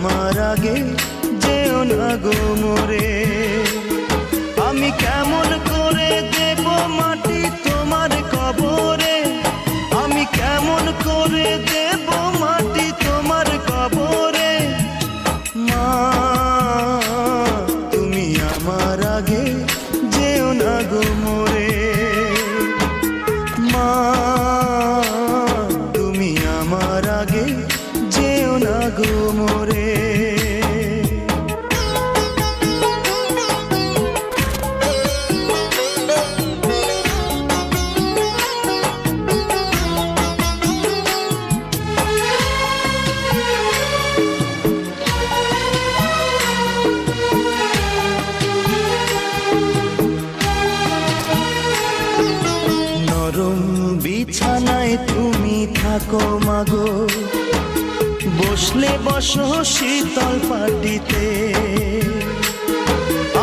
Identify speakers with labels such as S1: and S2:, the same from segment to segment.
S1: আমার আগে যেও না গো মোরে। আমি কেমন করে দেব মাটি তোমার কবরে, আমি কেমন করে দেব মাটি তোমার কবরে। মা তুমি আমার আগে যেও না গো মোরে। মা তুমি আমার আগে যেও না গো মোরে। নরম বিছানায় তুমি থাকো মাগো, বসলে বসো শীতল পাটিতে।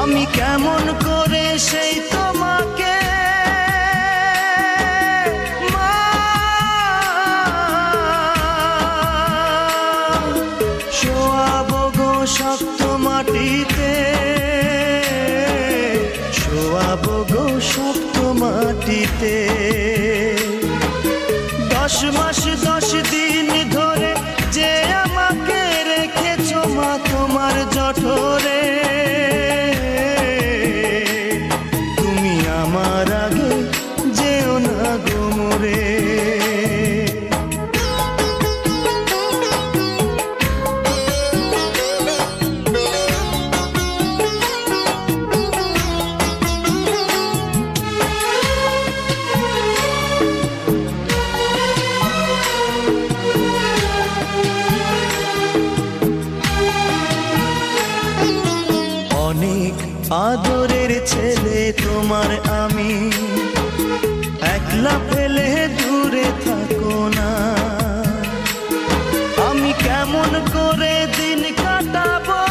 S1: আমি কেমন করে সেই তোমাকে মা শোয়াবো গো শক্ত মাটিতে, শোয়াবো গো শক্ত মাটিতে। 10 মাস 10 দিন ধরে যে আমাকে রেখেছো মা তোমার জঠরে। তুমি আমার আগে যেও না গো মোরে। অনেক আদরের ছেলে তোমার আমি, একলা ফেলে দূরে থাকো না। আমি কেমন করে দিন কাটাবো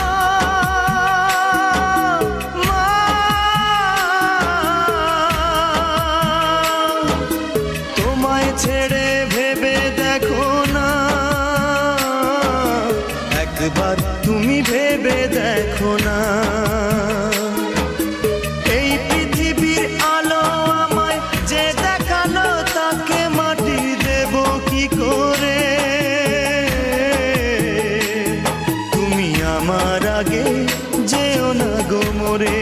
S1: মা, তোমায় ছেড়ে ভেবে দেখো না, একবার তুমি ভেবে দেখো না। এই পৃথিবীর আলো আমায় যে দেখালো, তাকে মাটি দেব কি করে। তুমি আমার আগে যেও না গো মোরে।